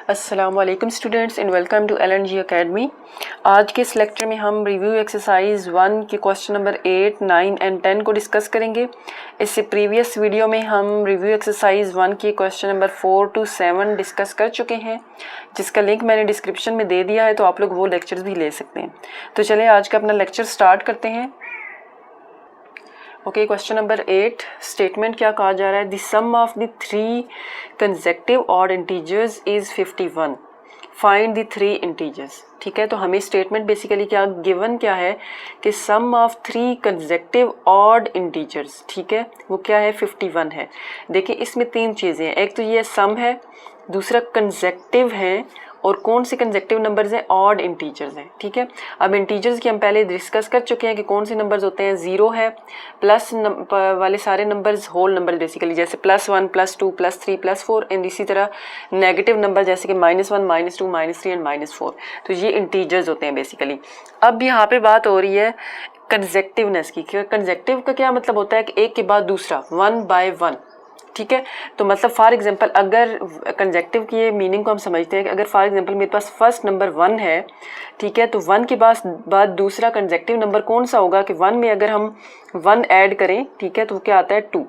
अस्सलामुअलैकुम students and welcome to LNG academy. आज के इस लेक्चर में हम रिव्यू एक्सरसाइज 1 के क्वेश्चन नंबर 8, 9 एंड 10 को डिस्कस करेंगे। इससे प्रीवियस वीडियो में हम रिव्यू एक्सरसाइज 1 के क्वेश्चन नंबर 4 to 7 डिस्कस कर चुके हैं, जिसका लिंक मैंने डिस्क्रिप्शन में दे दिया है, तो आप लोग वो लेक्चर्स भी ले सकते हैं। तो चलिए आज का अपना लेक्चर स्टार्ट करते हैं। ओके, क्वेश्चन नंबर 8 स्टेटमेंट क्या कहा जा रहा है? The sum of the 3 consecutive odd integers is 51, find the 3 integers. ठीक है, तो हमें स्टेटमेंट बेसिकली क्या गिवन क्या है कि सम ऑफ 3 कंसेक्टिव ऑड इंटीजर्स, ठीक है, वो क्या है? 51 है। देखिए इसमें 3 चीज़ें हैं, एक तो ये सम है, दूसरा कंसेक्टिव है, और कौन से कंसेक्टिव नंबर्स हैं? ऑड इंटीजर्स हैं। ठीक है, अब इंटीजर्स की हम पहले डिस्कस कर चुके हैं कि कौन से नंबर्स होते हैं। 0 है, प्लस वाले सारे नंबर्स होल नंबर बेसिकली, जैसे +1, +2, +3, +4, एंड इसी तरह नेगेटिव नंबर जैसे कि -1, -2, -3 एंड -4। तो ये इंटीजर्स होते हैं बेसिकली। अब यहाँ पे बात हो रही है कंसेक्टिवनेस की। कंसेक्टिव का क्या मतलब होता है कि एक के बाद दूसरा, 1 by 1। ठीक है, तो मतलब फॉर एग्जांपल अगर कंजेक्टिव की मीनिंग को हम समझते हैं कि अगर फॉर एग्जांपल मेरे पास फर्स्ट नंबर 1 है, ठीक है, तो 1 के बाद दूसरा कंजेक्टिव नंबर कौन सा होगा कि 1 में अगर हम 1 ऐड करें, ठीक है, तो क्या आता है? 2।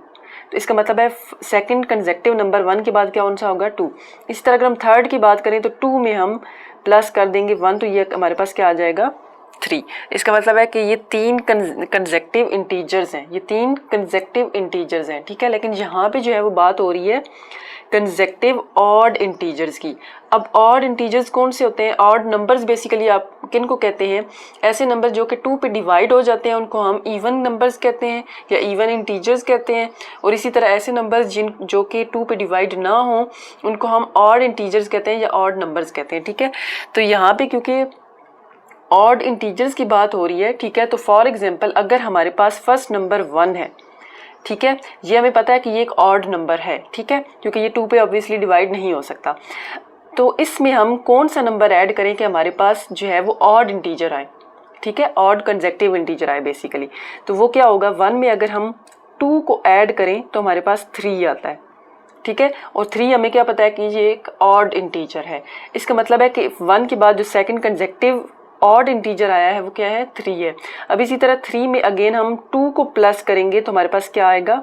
तो इसका मतलब है सेकंड कंजेक्टिव नंबर 1 के बाद क्या कौन सा होगा? 2। इसी तरह अगर हम थर्ड की बात करें तो 2 में हम प्लस कर देंगे 1, तो ये हमारे पास क्या आ जाएगा? 3। इसका मतलब है कि ये 3 कंसेक्टिव इंटीजर्स हैं, ये 3 कंसेक्टिव इंटीजर्स हैं। ठीक है, लेकिन यहाँ पे जो है वो बात हो रही है कंसेक्टिव ऑड इंटीजर्स की। अब ऑड इंटीजर्स कौन से होते हैं? ऑड नंबर्स बेसिकली आप किन को कहते हैं? ऐसे नंबर जो कि 2 पे डिवाइड हो जाते हैं उनको हम इवन नंबर्स कहते हैं या इवन इंटीजर्स कहते हैं, और इसी तरह ऐसे नंबर्स जो कि 2 पे डिवाइड ना हो उनको हम ऑड इंटीजर्स कहते हैं या ऑड नंबर्स कहते हैं। ठीक है, तो यहाँ पे क्योंकि ऑड इंटीजर्स की बात हो रही है, ठीक है, तो फॉर एग्जांपल अगर हमारे पास फर्स्ट नंबर 1 है, ठीक है, ये हमें पता है कि ये एक ऑड नंबर है, ठीक है, क्योंकि ये 2 पे ऑब्वियसली डिवाइड नहीं हो सकता। तो इसमें हम कौन सा नंबर ऐड करें कि हमारे पास जो है वो ऑड इंटीजर आए? ठीक है, ऑड कंसेक्टिव इंटीजर आए बेसिकली। तो वो क्या होगा? 1 में अगर हम 2 को ऐड करें तो हमारे पास 3 आता है। ठीक है, और 3 हमें क्या पता है कि ये एक ऑड इंटीजर है। इसका मतलब है कि 1 के बाद जो सेकंड कंसेक्टिव ऑड इंटीजर आया है वो क्या है? 3 है। अब इसी तरह 3 में अगेन हम 2 को प्लस करेंगे तो हमारे पास क्या आएगा?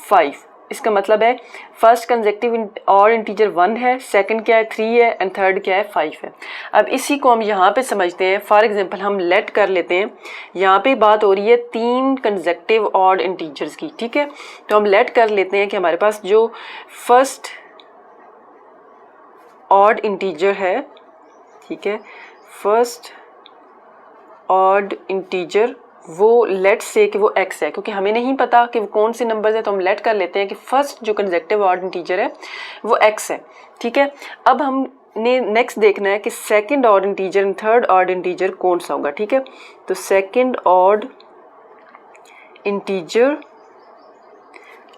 5। इसका मतलब है फर्स्ट कंसेक्टिव ऑड इंटीजर 1 है, सेकंड क्या है? 3 है, एंड थर्ड क्या है? 5 है। अब इसी को हम यहाँ पे समझते हैं। फॉर एग्जांपल हम लेट कर लेते हैं, यहाँ पे बात हो रही है 3 कंसेक्टिव ऑड इंटीजर्स की। ठीक है, तो हम लेट कर लेते हैं कि हमारे पास जो फर्स्ट ऑड इंटीजर है, ठीक है, फर्स्ट ऑड इंटीजर वो लेट से कि वो x है, क्योंकि हमें नहीं पता कि वो कौन से नंबर्स है, तो हम लेट कर लेते हैं कि फर्स्ट जो कंसेक्टिव ऑड इंटीजर है वो x है। ठीक है, अब हमने नेक्स्ट देखना है कि second odd integer and third odd integer कौन सा होगा। ठीक है, तो second odd integer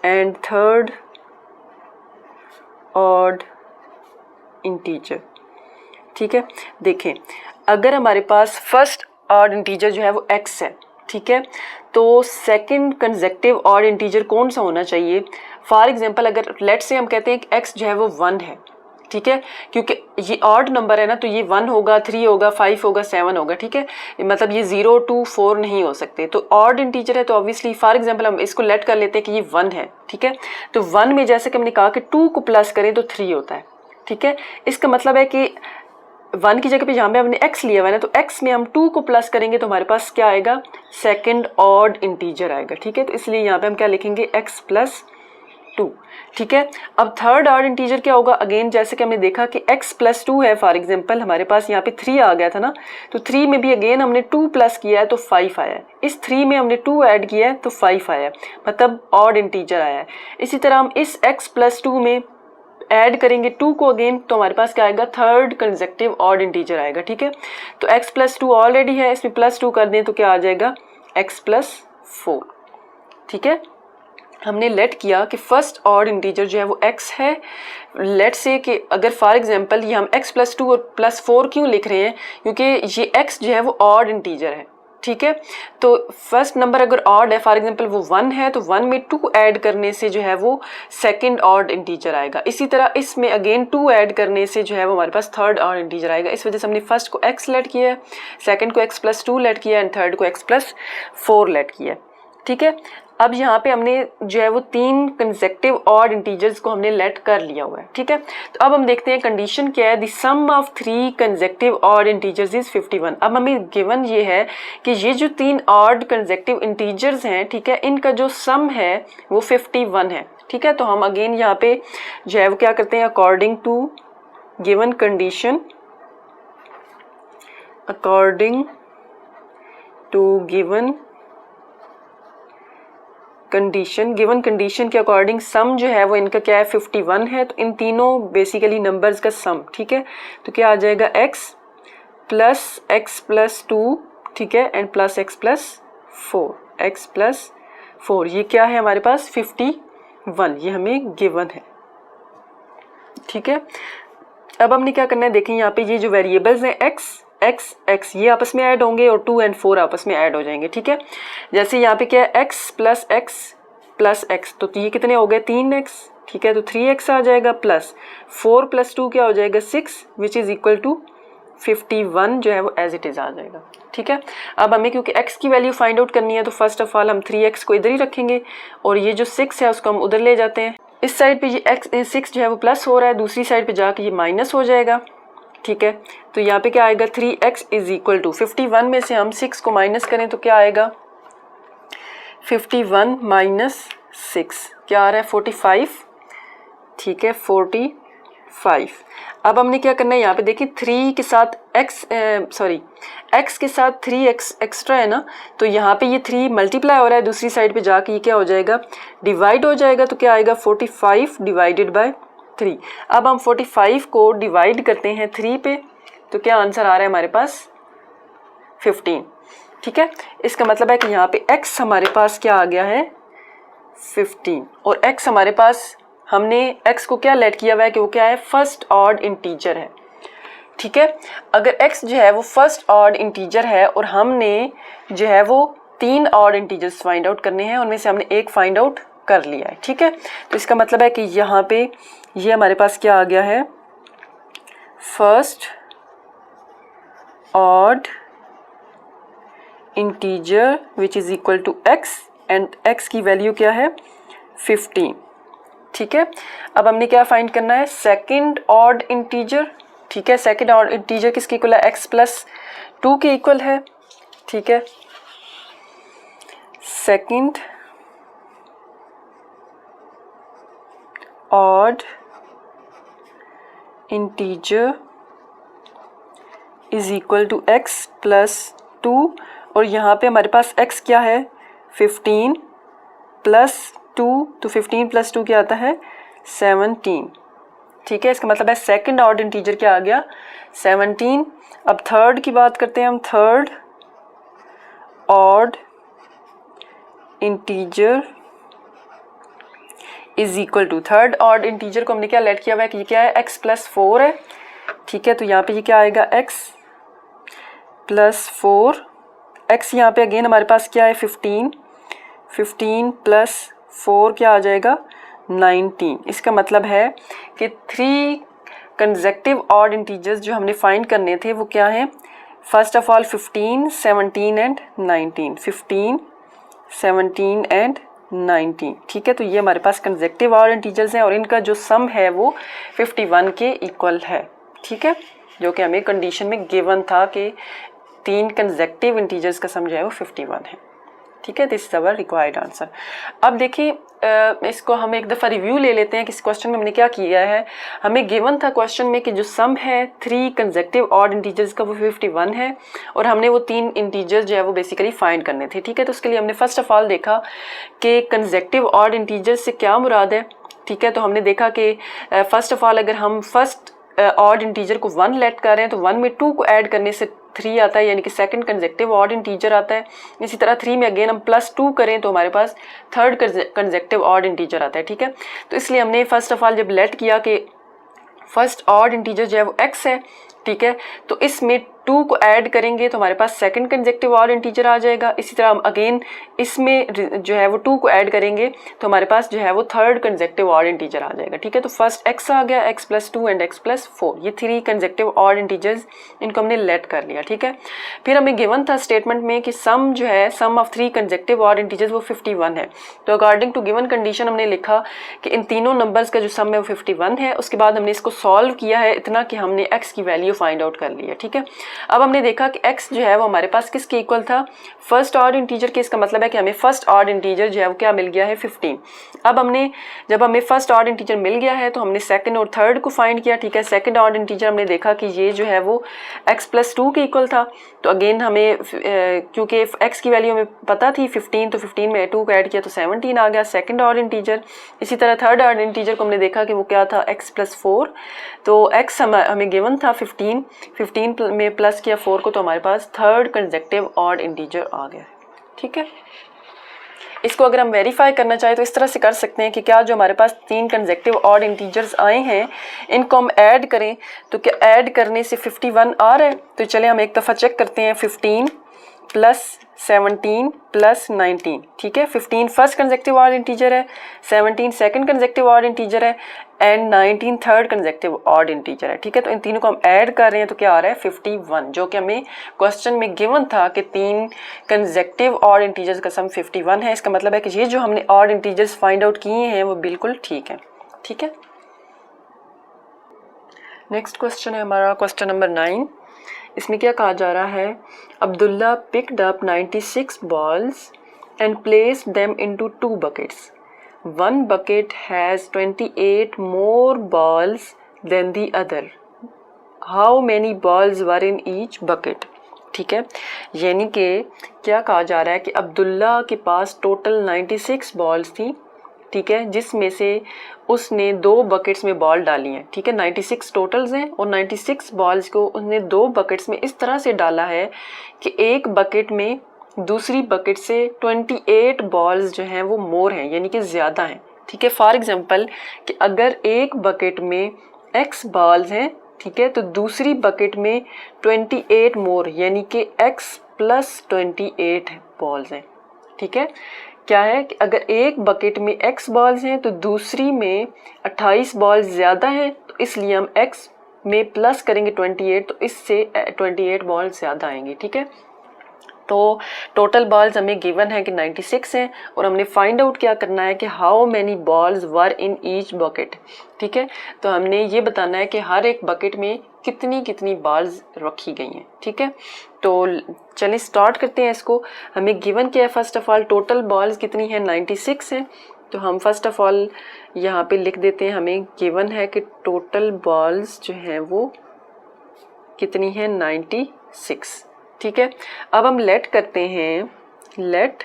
and third odd integer. ठीक है, देखें अगर हमारे पास फर्स्ट ऑड इंटीजर जो है वो x है, ठीक है, तो सेकंड कंसेक्टिव ऑड इंटीजर कौन सा होना चाहिए? फॉर एग्जांपल अगर लेट से हम कहते हैं कि x जो है वो 1 है, ठीक है, क्योंकि ये ऑड नंबर है ना, तो ये 1 होगा, 3 होगा, 5 होगा, 7 होगा। ठीक है, मतलब ये 0, 2, 4 नहीं हो सकते, तो ऑड इंटीजर है तो ऑब्वियसली फॉर एग्जांपल हम इसको लेट कर लेते हैं कि ये 1 है। ठीक है, तो 1 में जैसे कि हमने कहा कि 2 को प्लस करें तो 3 होता है। ठीक है, इसका मतलब है कि 1 की जगह पे जहाँ पे हमने x लिया हुआ है ना, तो x में हम 2 को प्लस करेंगे तो हमारे पास क्या आएगा? सेकंड ऑड इंटीजर आएगा। ठीक है, तो इसलिए यहाँ पे हम क्या लिखेंगे? x + 2। ठीक है, अब थर्ड ऑड इंटीजर क्या होगा? अगेन जैसे कि हमने देखा कि x + 2 है, फॉर एग्जांपल हमारे पास यहाँ पे 3 आ गया था ना, तो 3 में भी अगेन हमने 2 प्लस किया है तो 5 आया है। इस 3 में हमने 2 ऐड किया है तो 5 आया है, मतलब ऑड इंटीजर आया है। इसी तरह हम इस x + 2 में ऐड करेंगे 2 को अगेन, तो हमारे पास क्या आएगा? थर्ड कंसेक्टिव ऑड इंटीजर आएगा। ठीक है, तो x + 2 ऑलरेडी है, इसमें +2 कर दें तो क्या आ जाएगा? x + 4। ठीक है, हमने लेट किया कि फर्स्ट ऑड इंटीजर जो है वो x है। लेट से कि अगर फॉर एग्जांपल ये हम x + 2 और +4 क्यों लिख रहे हैं? क्योंकि ये x जो है वो ऑड इंटीजर है। ठीक है। तो फर्स्ट नंबर अगर ऑड है, फॉर एग्जांपल वो 1 है, तो 1 में 2 ऐड करने से जो है वो सेकंड ऑड इंटीजर आएगा। इसी तरह इसमें अगेन 2 ऐड करने से जो है वो हमारे पास थर्ड ऑड इंटीजर आएगा। इस वजह से हमने फर्स्ट को x लेट किया है, सेकंड को x+2 लेट किया है एंड थर्ड को x+4 लेट किया है, ठीक है। अब यहाँ पे हमने जो है वो 3 कंसेक्टिव ऑड इंटीजर्स को हमने लेट कर लिया हुआ है, ठीक है। तो अब हम देखते हैं कंडीशन क्या है, the sum of 3 consecutive odd integers is 51। अब हमें गिवन ये है कि ये जो 3 ऑड कंसेक्टिव इंटीजर्स हैं, ठीक है, इनका जो सम है वो 51 है, ठीक है। तो हम अगेन यहाँ पे जो है वो क्या करते हैं, according to given condition, according to given condition, given condition के अकॉर्डिंग सम जो है वो इनका क्या है 51 है। तो इन तीनों बेसिकली नंबर्स का सम, ठीक है, तो क्या आ जाएगा x प्लस x+2, ठीक है, एंड प्लस x+4, x+4, ये क्या है हमारे पास 51, ये हमें गिवन है, ठीक है। अब हमने क्या करना है, देखें यहाँ पे ये जो वेरिएबल्स हैं x ये आपस में ऐड होंगे और 2 और 4 आपस में ऐड हो जाएंगे, ठीक है। जैसे यहाँ पे क्या है x प्लस x, तो ये कितने हो गए 3x, ठीक है, तो 3x आ जाएगा प्लस 4 + 2 क्या हो जाएगा 6, विच इज़ इक्वल टू 51 जो है वो एज इट इज़ आ जाएगा, ठीक है। अब हमें क्योंकि x की वैल्यू फाइंड आउट करनी है तो फर्स्ट ऑफ ऑल हम 3x को इधर ही रखेंगे और ये जो 6 है उसको हम उधर ले जाते हैं। इस साइड पे ये x 6 जो है वो प्लस हो रहा है, दूसरी साइड पे जाके ये माइनस हो जाएगा, ठीक है। तो यहाँ पे क्या आएगा 3x इज इक्वल टू 51 में से हम 6 को माइनस करें तो क्या आएगा 51 माइनस 6 क्या आ रहा है 45, ठीक है 45। अब हमने क्या करना है, यहाँ पे देखिए 3 के साथ x के साथ 3x एक्स्ट्रा है ना, तो यहाँ पे ये 3 मल्टीप्लाई हो रहा है, दूसरी साइड पे जाके ये क्या हो जाएगा डिवाइड हो जाएगा, तो क्या आएगा 45 डिवाइडेड बाय 3। अब हम 45 को डिवाइड करते हैं 3 पे, तो क्या आंसर आ रहा है हमारे पास 15, ठीक है। इसका मतलब है कि यहाँ पे x हमारे पास क्या आ गया है 15 और x हमारे पास हमने x को क्या लेट किया हुआ है कि वो क्या है फर्स्ट ऑड इंटीजर है, ठीक है। अगर x जो है वो फर्स्ट ऑड इंटीजर है और हमने जो है वो 3 ऑड इंटीजर्स फाइंड आउट करने हैं, उनमें से हमने एक फाइंड आउट कर लिया है, ठीक है। तो इसका मतलब है कि यहाँ पे ये हमारे पास क्या आ गया है first odd integer which is equal to x and x की वैल्यू क्या है 15, ठीक है। अब हमने क्या फाइंड करना है सेकंड ऑड इंटीजर, ठीक है। सेकंड ऑड इंटीजर किसके इक्वल है x+2 के इक्वल है, ठीक है। Second odd integer is equal to x+2 और यहाँ पे हमारे पास x क्या है 15 + 2, तो 15 + 2 क्या आता है 17, ठीक है। इसका मतलब है सेकंड ऑड इंटीजर क्या आ गया 17। अब थर्ड की बात करते हैं हम, third odd integer is equal to, third odd integer को हमने क्या लेट किया हुआ है कि ये क्या है x+4 है, ठीक है। तो यहाँ पे ये क्या आएगा x+4, x यहाँ पे अगेन हमारे पास क्या है 15 + 4 क्या आ जाएगा 19। इसका मतलब है कि 3 कंसेक्टिव ऑड इंटीजर्स जो हमने फाइंड करने थे वो क्या हैं, first of all 15, 17 and 19, 15, 17 and 19, ठीक है। तो ये हमारे पास कंसेक्टिव ऑड इंटीजर्स हैं और इनका जो सम है वो 51 के इक्वल है, ठीक है, जो कि हमें कंडीशन में गिवन था कि 3 कंसेक्टिव इंटीजर्स का सम जो है वो 51 है, ठीक है। This is our required answer. अब देखिए इसको हम एक दफ़ा रिव्यू ले लेते हैं कि इस क्वेश्चन में हमने क्या किया है। हमें गिवन था क्वेश्चन में कि जो सम है 3 कंसेक्टिव ऑड इंटीजर्स का वो 51 है और हमने वो 3 इंटीजर्स जो है वो बेसिकली फाइंड करने थे, ठीक है। तो उसके लिए हमने फर्स्ट ऑफ ऑल देखा कि कंसेक्टिव ऑड इंटीजर्स से क्या मुराद है, ठीक है। तो हमने देखा कि फर्स्ट ऑफ ऑल अगर हम फर्स्ट ऑड इंटीजर को 1 लेट कर रहे हैं तो 1 में 2 को ऐड करने से 3 आता है, यानी कि सेकंड कंसेक्टिव ऑड इंटीजर आता है। इसी तरह 3 में अगेन हम +2 करें तो हमारे पास थर्ड कंसेक्टिव ऑड इंटीजर आता है, ठीक है। तो इसलिए हमने फर्स्ट ऑफ ऑल जब लेट किया कि फर्स्ट ऑड इंटीजर जो है वो x है, ठीक है, तो इसमें 2 को ऐड करेंगे तो हमारे पास सेकंड कंसेक्टिव ऑड इंटीजर आ जाएगा। इसी तरह हम अगेन इसमें जो है वो 2 को ऐड करेंगे तो हमारे पास जो है वो थर्ड कंसेक्टिव ऑड इंटीजर आ जाएगा। ठीक है, तो फर्स्ट x आ गया, x + 2 एंड x + 4, ये 3 कंसेक्टिव ऑड इंटीजर्स, इनको हमने लेट कर लिया। ठीक है, फिर हमें गिवन था स्टेटमेंट में कि सम जो है सम ऑफ 3 कंसेक्टिव ऑड इंटीजर्स वो 51 है। तो अकॉर्डिंग टू गिवन कंडीशन हमने लिखा कि इन तीनों नंबर्स का जो सम है वो 51 है। उसके बाद हमने इसको सॉल्व किया है इतना कि हमने x की वैल्यू फाइंड आउट कर ली है। ठीक है, अब हमने देखा कि x जो है वो हमारे पास किसके इक्वल था, फर्स्ट ऑड इंटीजर के। इसका मतलब है कि हमें फर्स्ट ऑड इंटीजर जो है वो क्या मिल गया है, 15। अब जब हमें फर्स्ट ऑड इंटीजर मिल गया है तो हमने सेकंड और थर्ड को फाइंड किया। ठीक है, सेकंड ऑड इंटीजर हमने देखा कि ये जो है वो x + 2 के इक्वल था। तो अगेन हमें क्योंकि x की वैल्यू हमें पता थी 15, तो 15 में 2 को ऐड किया तो 17 आ गया सेकंड ऑड इंटीजर। इसी तरह थर्ड ऑड इंटीजर को हमने देखा कि वो क्या था, x + 4। तो x हमें गिवन था 15 में प्लस किया 4 को, तो हमारे पास थर्ड कंसेक्टिव ऑड इंटीजर आ गया। ठीक है, इसको अगर हम वेरीफाई करना चाहें तो इस तरह से कर सकते हैं कि क्या जो हमारे पास 3 कंसेक्टिव ऑड इंटीजर्स आए हैं इनको हम ऐड करें तो क्या ऐड करने से 51 आ रहा है। तो चले हम एक दफ़ा चेक करते हैं, 15 + 17 + 19। ठीक है, 15 फर्स्ट कंसेक्टिव ऑड इंटीजर है, 17 सेकंड कंसेक्टिव ऑड इंटीजर है and 19 third consecutive odd integer है। ठीक है, तो इन तीनों को हम ऐड कर रहे हैं तो क्या आ रहा है, 51, जो कि हमें क्वेश्चन में गिवन था कि 3 कंसेक्टिव ऑड इंटीजर्स का सम 51 है। इसका मतलब है कि ये जो हमने ऑड इंटीजर्स फाइंड आउट किए हैं वो बिल्कुल ठीक है। ठीक है, नेक्स्ट क्वेश्चन है हमारा क्वेश्चन नंबर 9। इसमें क्या कहा जा रहा है, Abdullah picked up 96 balls and placed them into 2 buckets. One bucket has 28 more balls than the other. How many balls were in each bucket? ठीक है, यानी कि क्या कहा जा रहा है कि अब्दुल्ला के पास टोटल 96 बॉल्स थी। ठीक है, जिसमें से उसने 2 बकेट्स में बॉल डाली हैं। ठीक है, 96 टोटल्स हैं और 96 बॉल्स को उसने 2 बकेट्स में इस तरह से डाला है कि एक बकेट में दूसरी बकेट से 28 बॉल्स जो हैं वो मोर हैं, यानी कि ज़्यादा हैं। ठीक है, फॉर एग्जांपल कि अगर एक बकेट में x बॉल्स हैं, ठीक है, तो दूसरी बकेट में 28 मोर यानी कि x + 28 बॉल्स हैं। ठीक है, क्या है कि अगर एक बकेट में x बॉल्स हैं तो दूसरी में 28 बॉल्स ज़्यादा हैं, तो इसलिए हम x में प्लस करेंगे 28, तो इससे 28 बॉल्स ज़्यादा आएंगी। ठीक है, तो टोटल बॉल्स हमें गिवन है कि 96 हैं और हमने फाइंड आउट क्या करना है कि how many balls were in each bucket. ठीक है, तो हमने ये बताना है कि हर एक बकेट में कितनी कितनी बॉल्स रखी गई हैं। ठीक है, तो चलिए स्टार्ट करते हैं इसको। हमें गिवन क्या है, first of all total balls कितनी है, 96 है। तो हम फर्स्ट ऑफ ऑल यहाँ पे लिख देते हैं, हमें गिवन है कि टोटल बॉल्स जो हैं वो कितनी है, 96। ठीक है, अब हम लेट करते हैं, let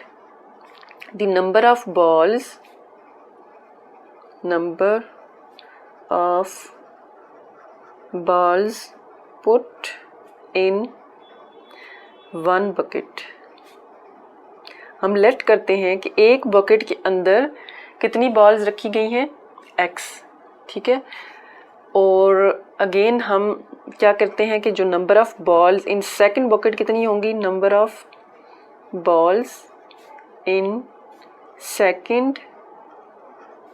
the number of balls put in 1 bucket. हम लेट करते हैं कि एक बकेट के अंदर कितनी बॉल्स रखी गई हैं, x। ठीक है, और अगेन हम क्या करते हैं कि जो number of balls in second bucket कितनी होंगी, number of balls in second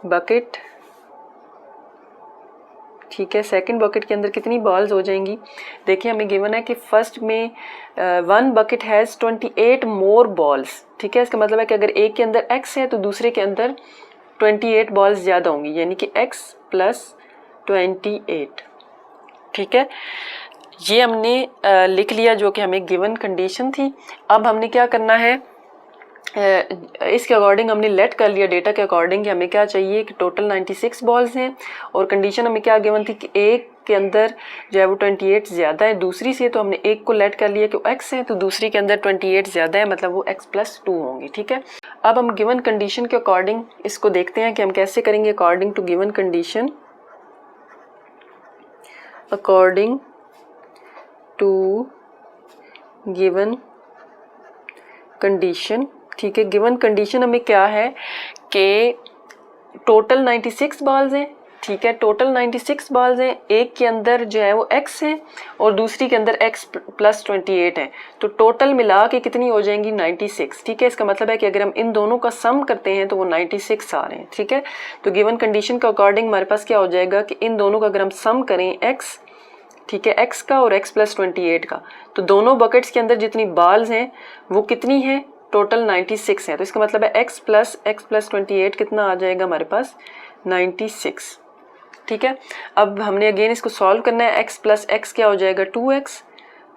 bucket. ठीक है, सेकंड बकेट के अंदर कितनी बॉल्स हो जाएंगी, देखिए हमें गिवन है कि फर्स्ट में 1 बकेट हैज़ 28 मोर बॉल्स। ठीक है, इसका मतलब है कि अगर एक के अंदर x है तो दूसरे के अंदर 28 बॉल्स ज़्यादा होंगी, यानी कि x + 28। ठीक है, ये हमने लिख लिया जो कि हमें गिवन कंडीशन थी। अब हमने क्या करना है, इसके अकॉर्डिंग हमने लेट कर लिया डेटा के अकॉर्डिंग कि हमें क्या चाहिए कि टोटल 96 बॉल्स हैं और कंडीशन हमें क्या गिवन थी कि एक के अंदर जो है वो 28 ज़्यादा है दूसरी से, तो हमने एक को लेट कर लिया कि x है तो दूसरी के अंदर 28 ज़्यादा है, मतलब वो x + 2 होंगी। ठीक है, अब हम गिवन कंडीशन के अकॉर्डिंग इसको देखते हैं कि हम कैसे करेंगे। According to given condition, according to given condition. ठीक है, गिवन कंडीशन हमें क्या है कि टोटल 96 बॉल्स हैं, ठीक है, टोटल 96 बॉल्स हैं, एक के अंदर जो है वो x है और दूसरी के अंदर x प्लस 28 है, तो टोटल मिला के कितनी हो जाएंगी 96। ठीक है, इसका मतलब है कि अगर हम इन दोनों का सम करते हैं तो वो 96 आ रहे हैं। ठीक है, तो गिवन कंडीशन के अकॉर्डिंग हमारे पास क्या हो जाएगा कि इन दोनों का अगर हम सम करें x, ठीक है, x का और x प्लस 28 का, तो दोनों बकेट्स के अंदर जितनी बॉल्स हैं वो कितनी है, टोटल 96 है। तो इसका मतलब है x प्लस 28 कितना आ जाएगा हमारे पास 96। ठीक है, अब हमने अगेन इसको सॉल्व करना है। x प्लस x क्या हो जाएगा 2x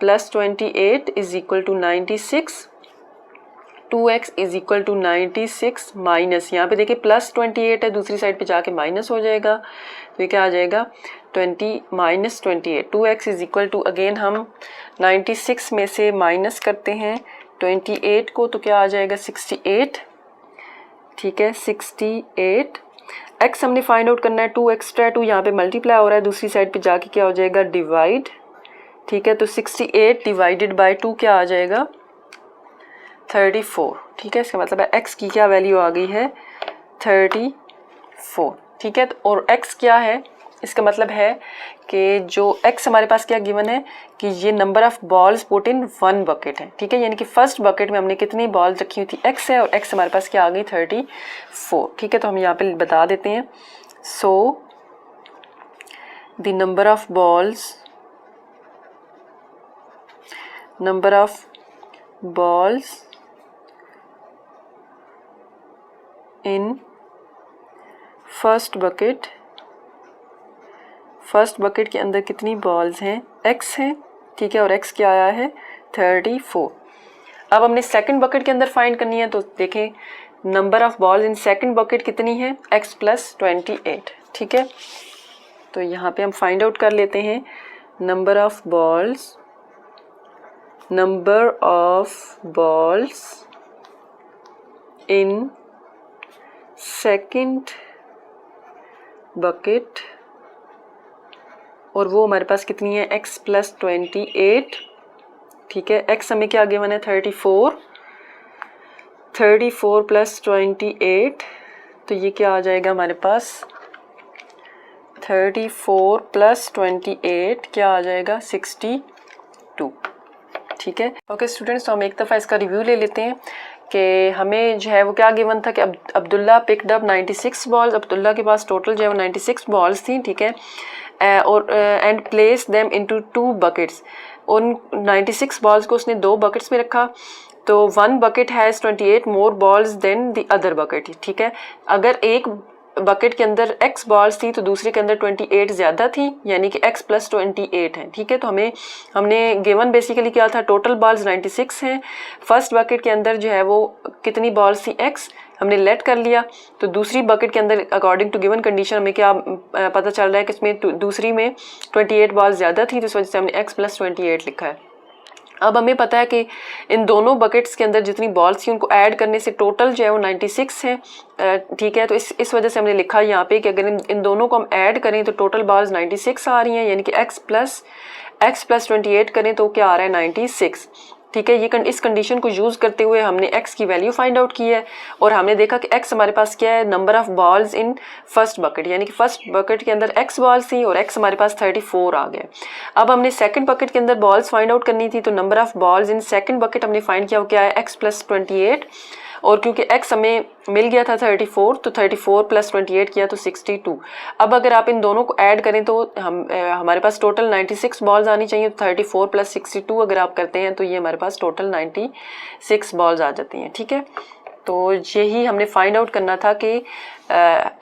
plus 28 is equal to 96, 2x is equal to 96 minus, यहाँ पे देखिए प्लस 28 है, दूसरी साइड पे जाके माइनस हो जाएगा, तो ये क्या आ जाएगा 20 minus 28, 2x is equal to again हम 96 में से माइनस करते हैं 28 को, तो क्या आ जाएगा 68। ठीक है, 68, x हमने फाइंड आउट करना है, 2 एक्स्ट्रा 2 यहाँ पे मल्टीप्लाई हो रहा है, दूसरी साइड पे जाके क्या हो जाएगा डिवाइड। ठीक है, तो 68 डिवाइडेड बाय 2 क्या आ जाएगा 34। ठीक है, इसका मतलब है x की क्या वैल्यू आ गई है 34। ठीक है, और x क्या है, इसका मतलब है कि जो x हमारे पास क्या गिवन है कि ये number of balls put in one bucket है। ठीक है, यानी कि फर्स्ट बकेट में हमने कितनी बॉल्स रखी हुई थी x है, और x हमारे पास क्या आ गई 34। ठीक है, तो हम यहाँ पे बता देते हैं, so the number of balls in first bucket के अंदर कितनी बॉल्स हैं x हैं। ठीक है, और x क्या आया है 34। अब हमने सेकंड बकेट के अंदर फाइंड करनी है, तो देखें number of balls in second bucket कितनी है x प्लस 28। ठीक है, तो यहाँ पे हम फाइंड आउट कर लेते हैं number of balls in second bucket, और वो हमारे पास कितनी है x प्लस 28। ठीक है, x हमें क्या गिवन है 34 प्लस 28, तो ये क्या आ जाएगा हमारे पास 34 प्लस 28 क्या आ जाएगा 62। ठीक है, ओके स्टूडेंट्स, तो हम एक दफ़ा इसका रिव्यू ले लेते हैं कि हमें जो है वो क्या गिवन था कि Abdullah picked up 96 balls, Abdullah के पास टोटल जो है वो 96 बॉल्स थी। ठीक है, और and place them into 2 buckets, उन 96 बॉल्स को उसने 2 बकेट्स में रखा, तो one bucket has 28 more balls than the other bucket. ठीक है, अगर एक बकेट के अंदर x बॉल्स थी तो दूसरे के अंदर 28 ज़्यादा थी, यानी कि x प्लस 28 है। ठीक है, तो हमने गिवन बेसिकली क्या था, टोटल बॉल्स 96 हैं, फर्स्ट बकेट के अंदर जो है वो कितनी बॉल्स थी x हमने लेट कर लिया, तो दूसरी बकेट के अंदर अकॉर्डिंग टू गिवन कंडीशन हमें क्या पता चल रहा है कि इसमें दूसरी में 28 बॉल्स ज़्यादा थी, तो इस वजह से हमने x प्लस 28 लिखा है। अब हमें पता है कि इन दोनों बकेट्स के अंदर जितनी बॉल्स थी उनको ऐड करने से टोटल जो है वो 96 है। ठीक है, तो इस वजह से हमने लिखा यहाँ पे कि अगर इन दोनों को हम ऐड करें तो टोटल बॉल्स 96 आ रही हैं, यानी कि x प्लस 28 करें तो क्या आ रहा है 96। ठीक है, ये इस कंडीशन को यूज़ करते हुए हमने x की वैल्यू फाइंड आउट की है, और हमने देखा कि x हमारे पास क्या है number of balls in first bucket, यानी कि फर्स्ट बकेट के अंदर x बॉल्स थी और x हमारे पास 34 आ गए। अब हमने सेकंड बकेट के अंदर बॉल्स फाइंड आउट करनी थी, तो number of balls in second bucket हमने फाइंड किया क्या है x प्लस 28, और क्योंकि x हमें मिल गया था 34, तो 34 प्लस 28 किया तो 62। अब अगर आप इन दोनों को ऐड करें तो हमारे पास टोटल 96 बॉल्स आनी चाहिए, तो 34 प्लस 62 अगर आप करते हैं तो ये हमारे पास टोटल 96 बॉल्स आ जाती हैं। ठीक है, तो यही हमने फाइंड आउट करना था कि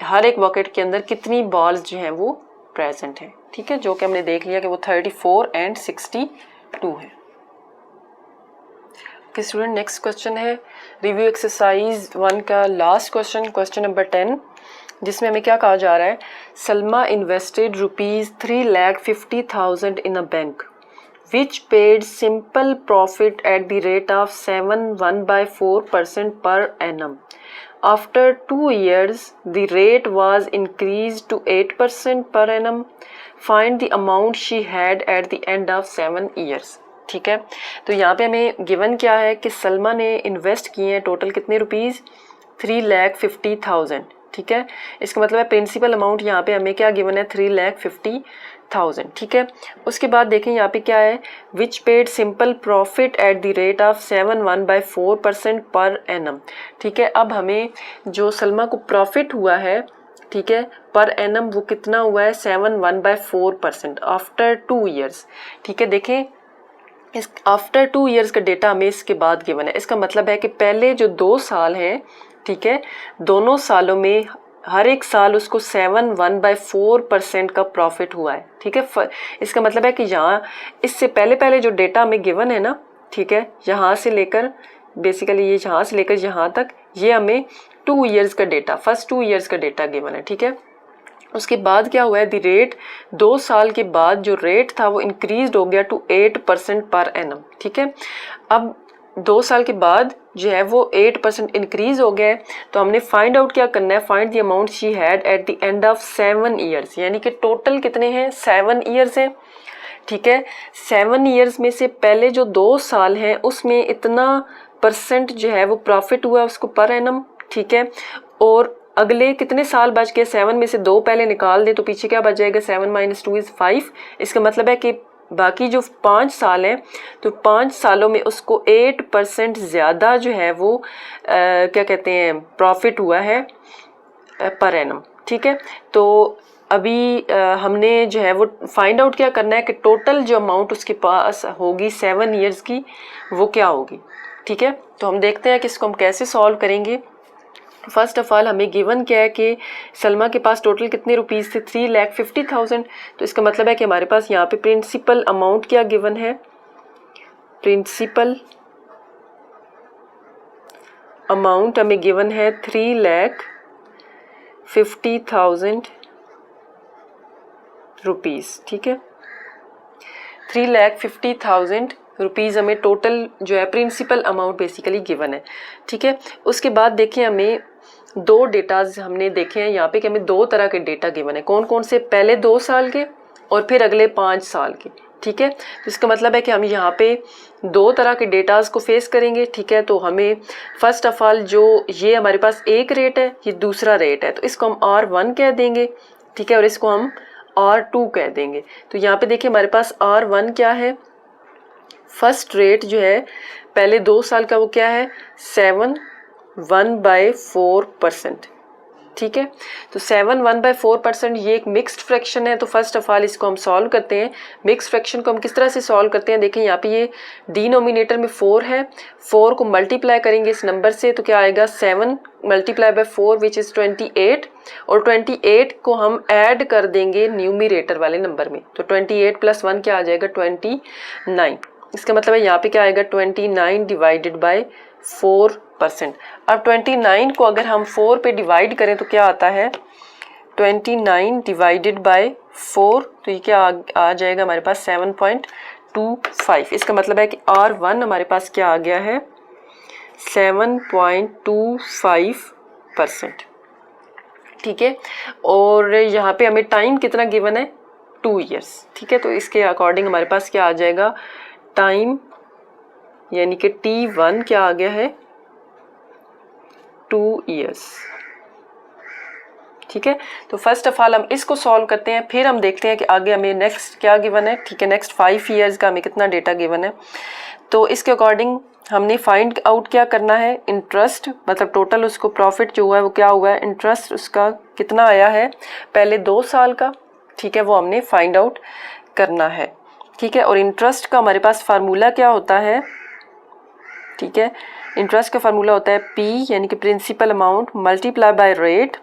हर एक बकेट के अंदर कितनी बॉल्स जो हैं वो प्रेजेंट हैं। ठीक है, जो कि हमने देख लिया कि वो 34 एंड 62 है। ओके स्टूडेंट, नेक्स्ट क्वेश्चन है रिव्यू एक्सरसाइज 1 का लास्ट क्वेश्चन नंबर 10, जिसमें हमें क्या कहा जा रहा है, Salma invested ₹3,50,000 in a bank which paid simple profit at the rate of 7.14% per annum. After 2 years, the rate was increased to 8% per annum. Find the amount she had at the end of 7 years. ठीक है, तो यहाँ पे हमें given क्या है कि सलमा ने इन्वेस्ट किए हैं टोटल कितने रुपीज़ 3,50,000। ठीक है। इसका मतलब है प्रिंसिपल अमाउंट यहाँ पे हमें क्या गिवन है 3,50,000, ठीक है। उसके बाद देखें यहाँ पे क्या है, which paid simple profit at the rate of 7.1/4% per annum, ठीक है। अब हमें जो सलमा को प्रॉफिट हुआ है, ठीक है, पर एनम वो कितना हुआ है 7.1/4% आफ्टर 2 ईयर्स, ठीक है। देखें इस आफ्टर 2 ईयर्स का डेटा हमें इसके बाद गिवन है। इसका मतलब है कि पहले जो 2 साल हैं, ठीक है, दोनों सालों में हर एक साल उसको 7.1/4% का प्रॉफिट हुआ है, ठीक है। इसका मतलब है कि यहाँ इससे पहले पहले जो डेटा हमें गिवन है ना, ठीक है, यहाँ से लेकर बेसिकली ये यहाँ से लेकर यहाँ तक ये हमें 2 ईयर्स का डेटा, फर्स्ट 2 ईयर्स का डेटा गिवन है, ठीक है। उसके बाद क्या हुआ है, द रेट 2 साल के बाद जो रेट था वो इंक्रीज हो गया टू 8% पर एनम, ठीक है। अब 2 साल के बाद जो है वो 8% इंक्रीज हो गया है, तो हमने फाइंड आउट क्या करना है, find the amount she had at the end of 7 years, यानी कि टोटल कितने हैं 7 ईयर्स हैं, ठीक है। 7 ईयर्स में से पहले जो 2 साल हैं उसमें इतना परसेंट जो है वो प्रॉफिट हुआ उसको पर एनम, ठीक है। और अगले कितने साल बच गए, 7 में से 2 पहले निकाल दे तो पीछे क्या बच जाएगा, 7 - 2 = 5। इसका मतलब है कि बाकी जो 5 साल हैं तो 5 सालों में उसको 8% ज़्यादा जो है वो क्या कहते हैं प्रॉफिट हुआ है पर एनम, ठीक है। तो अभी हमने जो है वो फाइंड आउट क्या करना है कि टोटल जो अमाउंट उसके पास होगी 7 ईयर्स की वो क्या होगी, ठीक है। तो हम देखते हैं कि इसको हम कैसे सॉल्व करेंगे। फर्स्ट ऑफ ऑल हमें गिवन क्या है कि सलमा के पास टोटल कितने रुपीस थे 3,50,000, तो इसका मतलब है कि हमारे पास यहाँ पे प्रिंसिपल अमाउंट क्या गिवन है, प्रिंसिपल अमाउंट हमें गिवन है 3,50,000 रुपीस, ठीक है। 3,50,000 रुपीज़ हमें टोटल जो है प्रिंसिपल अमाउंट बेसिकली गिवन है, ठीक है। उसके बाद देखिए हमें 2 डेटाज हमने देखे हैं यहाँ पे कि हमें 2 तरह के डेटा गिवन है, कौन कौन से, पहले 2 साल के और फिर अगले 5 साल के, ठीक है। तो इसका मतलब है कि हम यहाँ पे 2 तरह के डेटाज को फेस करेंगे, ठीक है। तो हमें फर्स्ट ऑफ ऑल जो ये हमारे पास एक रेट है, ये दूसरा रेट है, तो इसको हम R1 कह देंगे, ठीक है, और इसको हम R2 कह देंगे। तो यहाँ पे देखिए हमारे पास R1 क्या है, फर्स्ट रेट जो है पहले 2 साल का वो क्या है 7.1/4%, ठीक है। तो 7.1/4% ये एक मिक्स्ड फ्रैक्शन है। तो फर्स्ट ऑफ ऑल इसको हम सॉल्व करते हैं। मिक्स्ड फ्रैक्शन को हम किस तरह से सॉल्व करते हैं, देखें यहाँ पे ये डिनोमिनेटर में 4 है, 4 को मल्टीप्लाई करेंगे इस नंबर से तो क्या आएगा 7 × 4 विच इज़ 28, और 28 को हम ऐड कर देंगे न्यूमिरेटर वाले नंबर में, तो 28 + 1 क्या आ जाएगा 29। इसका मतलब है यहाँ पे क्या आएगा 29 डिवाइडेड बाय 4%। अब 29 को अगर हम 4 पे डिवाइड करें तो क्या आता है 29 डिवाइडेड बाय 4, तो ये क्या आ जाएगा हमारे पास 7.25। इसका मतलब है कि R1 हमारे पास क्या आ गया है 7.25%, ठीक है। और यहाँ पे हमें टाइम कितना गिवन है 2 ईयर्स, ठीक है। तो इसके अकॉर्डिंग हमारे पास क्या आ जाएगा टाइम, यानी कि T1 क्या आ गया है 2 ईयर्स, ठीक है। तो फर्स्ट ऑफ ऑल हम इसको सॉल्व करते हैं, फिर हम देखते हैं कि आगे हमें नेक्स्ट क्या गिवन है, ठीक है। नेक्स्ट 5 ईयर्स का हमें कितना डेटा गिवन है, तो इसके अकॉर्डिंग हमने फाइंड आउट क्या करना है इंटरेस्ट, मतलब टोटल उसको प्रॉफिट जो हुआ है वो क्या हुआ है, इंटरेस्ट उसका कितना आया है पहले 2 साल का, ठीक है, वो हमने फाइंड आउट करना है, ठीक है। और इंटरेस्ट का हमारे पास फार्मूला क्या होता है, ठीक है, इंटरेस्ट का फार्मूला होता है P यानी कि principal amount multiply by rate,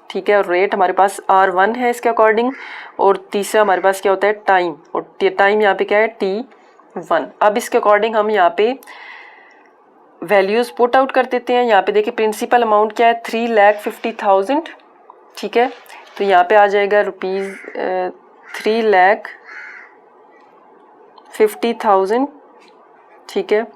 ठीक है। और रेट हमारे पास R1 है इसके अकॉर्डिंग, और तीसरा हमारे पास क्या होता है टाइम, और टाइम यहाँ पे क्या है T1। अब इसके अकॉर्डिंग हम यहाँ पे वैल्यूज़ पुट आउट कर देते हैं। यहाँ पे देखिए प्रिंसिपल अमाउंट क्या है 3,50,000, ठीक है। तो यहाँ पे आ जाएगा रुपीज़ 3,50,000, ठीक है,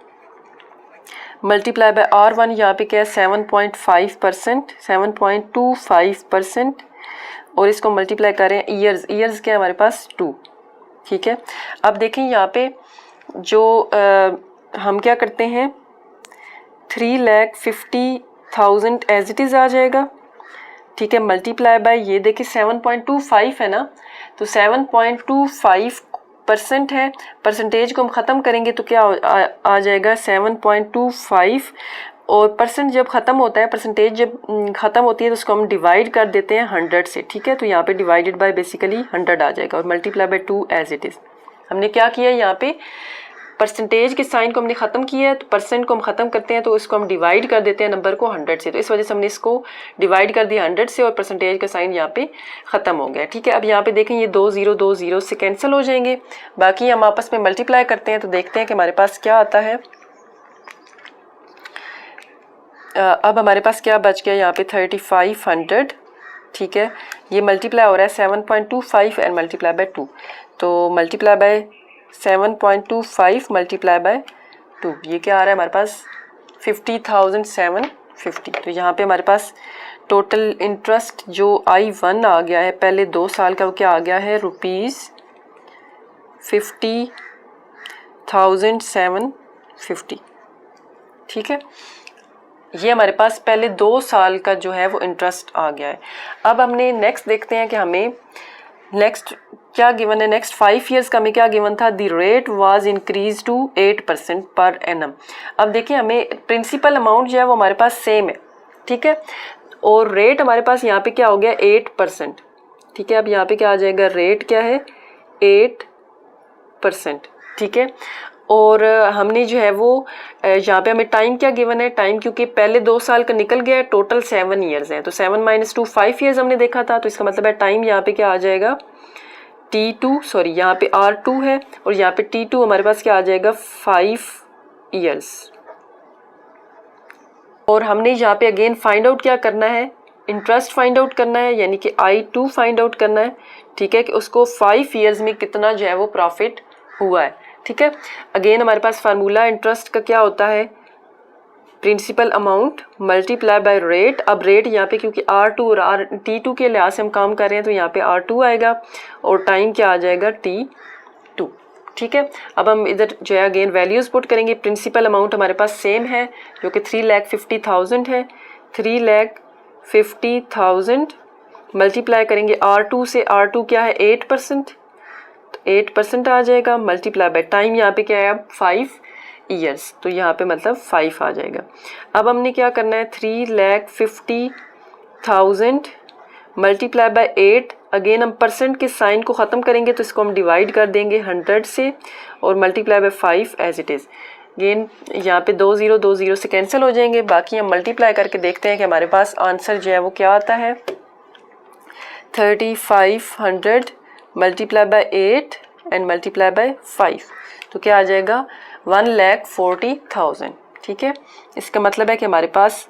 मल्टीप्लाई बाय R1 यहाँ पे क्या है 7.5%, 7.25%, और इसको मल्टीप्लाई करें ईयर्स, ईयर्स क्या है हमारे पास 2, ठीक है। अब देखें यहाँ पे जो हम क्या करते हैं 3,50,000 एज इट इज़ आ जाएगा, ठीक है, मल्टीप्लाई बाय ये देखिए 7.25 है ना, तो 7.25% है, परसेंटेज को हम ख़त्म करेंगे तो क्या आ जाएगा 7.25, और परसेंट जब ख़त्म होता है, परसेंटेज जब ख़त्म होती है तो उसको हम डिवाइड कर देते हैं 100 से, ठीक है। तो यहाँ पे डिवाइडेड बाय बेसिकली 100 आ जाएगा और multiply by 2 as it is. हमने क्या किया यहाँ पे, परसेंटेज के साइन को हमने ख़त्म किया है, तो परसेंट को हम ख़त्म करते हैं तो इसको हम डिवाइड कर देते हैं नंबर को 100 से, तो इस वजह से हमने इसको डिवाइड कर दिया 100 से और परसेंटेज का साइन यहाँ पे ख़त्म हो गया, ठीक है। अब यहाँ पे देखें ये 2 0 से कैंसिल हो जाएंगे, बाकी हम आपस में मल्टीप्लाई करते हैं तो देखते हैं कि हमारे पास क्या आता है। अब हमारे पास क्या बच गया यहाँ पे 3500, ठीक है। ये मल्टीप्लाई हो रहा है 7.25 एंड मल्टीप्लाई बाय 2, तो मल्टीप्लाई बाय 7.25 मल्टीप्लाई बाय 2, ये क्या आ रहा है हमारे पास 50,750। तो यहाँ पे हमारे पास टोटल इंटरेस्ट जो I1 आ गया है पहले 2 साल का, वो क्या आ गया है ₹50,750, ठीक है। ये हमारे पास पहले 2 साल का जो है वो इंटरेस्ट आ गया है। अब हमने नेक्स्ट देखते हैं कि हमें नेक्स्ट क्या गिवन है, नेक्स्ट 5 ईयर्स का हमें क्या गिवन था, the rate was increase to 8% per annum. अब देखिए हमें प्रिंसिपल अमाउंट जो है वो हमारे पास सेम है, ठीक है, और रेट हमारे पास यहाँ पे क्या हो गया 8%, ठीक है। अब यहाँ पे क्या आ जाएगा, रेट क्या है 8%, ठीक है। और हमने जो है वो यहाँ पे हमें टाइम क्या गिवन है, टाइम क्योंकि पहले 2 साल का निकल गया है, टोटल 7 ईयर्स हैं, तो 7 - 2 5 ईयर्स हमने देखा था, तो इसका मतलब है टाइम यहाँ पे क्या आ जाएगा T2, सॉरी यहाँ पे R2 है और यहाँ पे T2 हमारे पास क्या आ जाएगा 5 ईयर्स। और हमने यहाँ पे अगेन फाइंड आउट क्या करना है, इंटरेस्ट फाइंड आउट करना है, यानी कि I2 फाइंड आउट करना है, ठीक है, कि उसको 5 ईयर्स में कितना जो है वो प्रॉफिट हुआ है, ठीक है। अगेन हमारे पास फार्मूला इंटरेस्ट का क्या होता है, principal amount multiply by rate. अब रेट यहाँ पे क्योंकि R2 और T2 के लिहाज से हम काम कर रहे हैं तो यहाँ पे R2 आएगा और टाइम क्या आ जाएगा T2, ठीक है। अब हम इधर जो है अगेन वैल्यूज़ पुट करेंगे। प्रिंसिपल अमाउंट हमारे पास सेम है जो कि 3,50,000 है, 3,50,000 मल्टीप्लाई करेंगे R2 से, R2 क्या है 8%, तो 8% आ जाएगा, मल्टीप्लाई बाय टाइम यहाँ पे क्या है 5 ईयर्स, तो यहाँ पे मतलब 5 आ जाएगा। अब हमने क्या करना है 3,50,000 मल्टीप्लाई बाय 8, अगेन हम परसेंट के साइन को ख़त्म करेंगे तो इसको हम डिवाइड कर देंगे 100 से और multiply by 5 as it is. Again यहाँ पे 2 0 से कैंसिल हो जाएंगे, बाकी हम मल्टीप्लाई करके देखते हैं कि हमारे पास आंसर जो है वो क्या आता है। 3,500 multiply by 8 and multiply by 5, तो क्या आ जाएगा 1,40,000, ठीक है। इसका मतलब है कि हमारे पास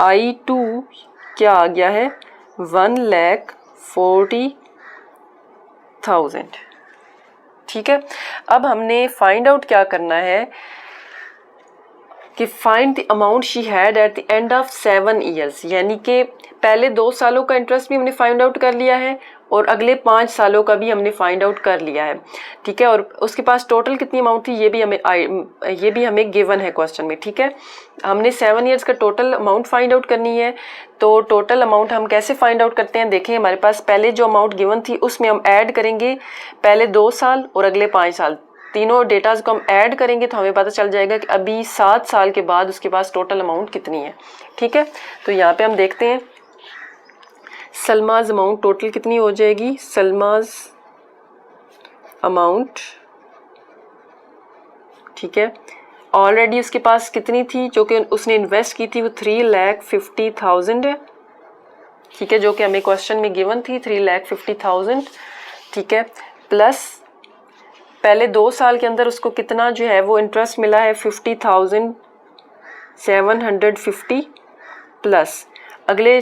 I2 क्या आ गया है 1,40,000, ठीक है। अब हमने फाइंड आउट क्या करना है कि find the amount she had at the end of 7 years, यानी कि पहले 2 सालों का इंटरेस्ट भी हमने फाइंड आउट कर लिया है और अगले 5 सालों का भी हमने फाइंड आउट कर लिया है, ठीक है। और उसके पास टोटल कितनी अमाउंट थी ये भी हमें गिवन है क्वेश्चन में, ठीक है। हमने 7 ईयर्स का टोटल अमाउंट फाइंड आउट करनी है, तो टोटल अमाउंट हम कैसे फाइंड आउट करते हैं, देखें हमारे पास पहले जो अमाउंट गिवन थी उसमें हम ऐड करेंगे पहले 2 साल और अगले 5 साल, तीनों डेटाज को हम ऐड करेंगे तो हमें पता चल जाएगा कि अभी 7 साल के बाद उसके पास टोटल अमाउंट कितनी है, ठीक है। तो यहाँ पे हम देखते हैं सलमाज अमाउंट टोटल कितनी हो जाएगी, सलमाज अमाउंट, ठीक है, ऑलरेडी उसके पास कितनी थी जो कि उसने इन्वेस्ट की थी वो 3,50,000 है, ठीक है, जो कि हमें क्वेश्चन में गिवन थी 3,50,000, ठीक है, प्लस पहले 2 साल के अंदर उसको कितना जो है वो इंटरेस्ट मिला है 50,750, प्लस अगले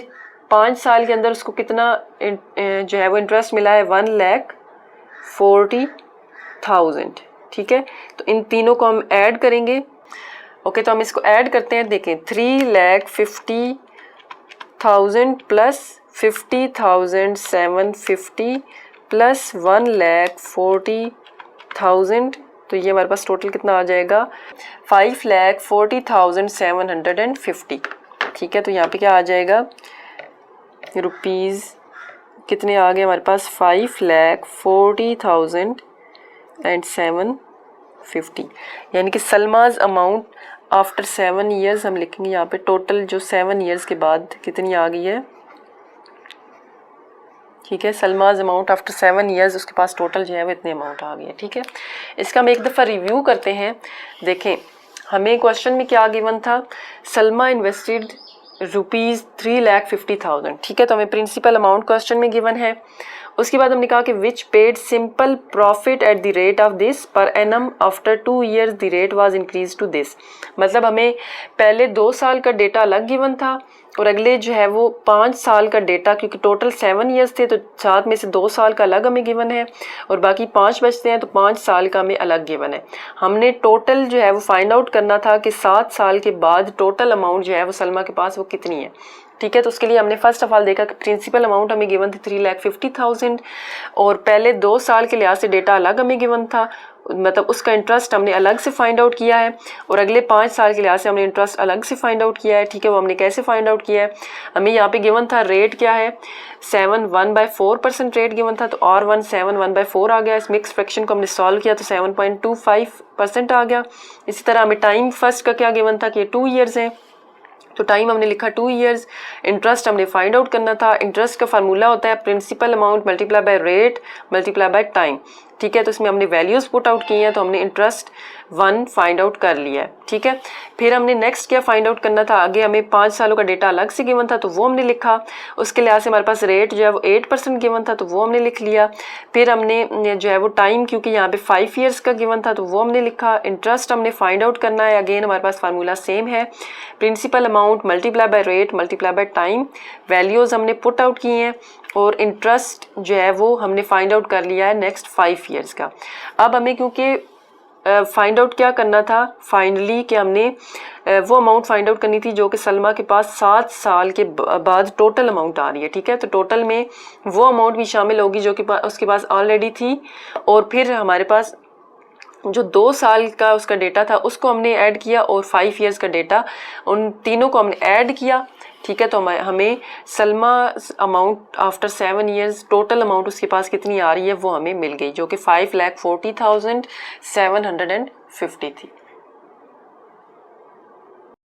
5 साल के अंदर उसको कितना जो है वो इंटरेस्ट मिला है 1,40,000, ठीक है। तो इन तीनों को हम ऐड करेंगे, ओके, तो हम इसको ऐड करते हैं, देखें 3,50,000 प्लस 50,750 प्लस 1,40,000, तो ये हमारे पास टोटल कितना आ जाएगा 5,40,750, ठीक है। तो यहाँ पे क्या आ जाएगा रुपीज़ कितने आ गए हमारे पास 5,40,750, यानी कि सलमाज अमाउंट आफ्टर 7 ईयर्स हम लिखेंगे यहाँ पे टोटल जो 7 ईयर्स के बाद कितनी आ गई है। ठीक है, सलमाज अमाउंट आफ्टर 7 ईयर्स उसके पास टोटल जो है वो इतने अमाउंट आ गई है। ठीक है, इसका हम एक दफ़ा रिव्यू करते हैं। देखें हमें क्वेश्चन में क्या गिवन था, सलमा इन्वेस्टेड ₹3,50,000। ठीक है, तो हमें प्रिंसिपल अमाउंट क्वेश्चन में गिवन है। उसके बाद हमने कहा कि which paid simple profit at the rate of this per annum after 2 years the rate was increase to this. मतलब हमें पहले 2 साल का डेटा अलग गिवन था और अगले जो है वो 5 साल का डेटा, क्योंकि टोटल 7 ईयर्स थे तो 7 में से 2 साल का अलग हमें गिवन है और बाकी 5 बचते हैं तो 5 साल का हमें अलग गिवन है। हमने टोटल जो है वो फाइंड आउट करना था कि 7 साल के बाद टोटल अमाउंट जो है वो सलमा के पास वो कितनी है। ठीक है, तो उसके लिए हमने फर्स्ट ऑफ ऑल देखा कि प्रिंसिपल अमाउंट हमें गिवन थी 3,50,000 और पहले 2 साल के लिहाज से डेटा अलग हमें गिवन था, मतलब उसका इंटरेस्ट हमने अलग से फाइंड आउट किया है और अगले 5 साल के लिहाज से हमने इंटरेस्ट अलग से फाइंड आउट किया है। ठीक है, वो हमने कैसे फाइंड आउट किया है, हमें यहाँ पे गिवन था रेट क्या है 7.1/4% रेट गिवन था, तो R1 7.1/4 आ गया। इस मिक्स फ्रैक्शन को हमने सॉल्व किया तो 7.25% आ गया। इसी तरह हमें टाइम फर्स्ट का क्या गिवन था कि 2 ईयर्स है, तो टाइम हमने लिखा 2 ईयर्स। इंटरेस्ट हमने फाइंड आउट करना था, इंटरेस्ट का फार्मूला होता है principal amount multiply by rate multiply by time. ठीक है, तो इसमें हमने वैल्यूज पुट आउट की हैं तो हमने इंटरेस्ट 1 फाइंड आउट कर लिया है। ठीक है, फिर हमने नेक्स्ट क्या फाइंड आउट करना था, आगे हमें 5 सालों का डेटा अलग से गिवन था तो वो हमने लिखा, उसके लिहाज से हमारे पास रेट जो है वो 8% गिवन था तो वो हमने लिख लिया। फिर हमने जो है वो टाइम, क्योंकि यहाँ पे 5 ईयर्स का गिवन था तो वो हमने लिखा। इंटरेस्ट हमने फाइंड आउट करना है, अगेन हमारे पास फार्मूला सेम है, principal amount multiply by rate multiply by time. Values हमने पुट आउट की हैं और इंटरेस्ट जो है वो हमने फाइंड आउट कर लिया है नेक्स्ट 5 ईयर्स का। अब हमें क्योंकि फाइंड आउट क्या करना था फाइनली कि हमने वो अमाउंट फाइंड आउट करनी थी जो कि सलमा के पास 7 साल के बाद टोटल अमाउंट आ रही है। ठीक है, तो टोटल में वो अमाउंट भी शामिल होगी जो कि उसके पास ऑलरेडी थी और फिर हमारे पास जो 2 साल का उसका डेटा था उसको हमने ऐड किया और 5 ईयर्स का डेटा, उन तीनों को हमने ऐड किया। ठीक है, तो हमें Salma amount after 7 years total amount उसके पास कितनी आ रही है वो हमें मिल गई, जो कि 5,40,750 थी।